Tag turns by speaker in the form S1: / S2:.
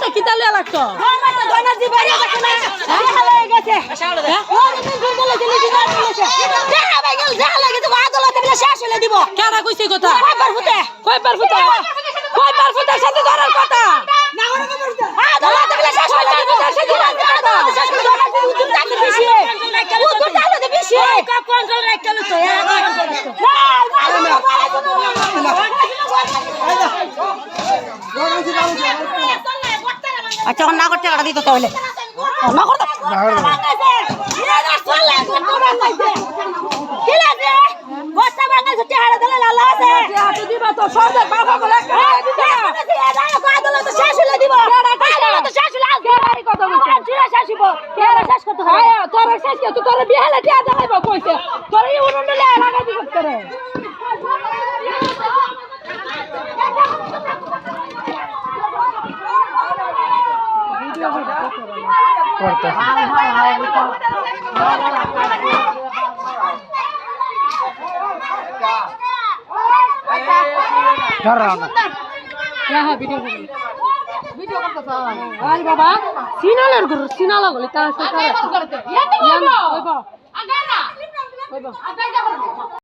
S1: আছে কি তালে লাগতো কেনা কইছে কথা কয়বার ফুটে সাথে ধরার কথা আচ্ছা না করতে টাকা দিত তাহলে না করতে বাবা সিনালের গুরু সিনালা বলে তার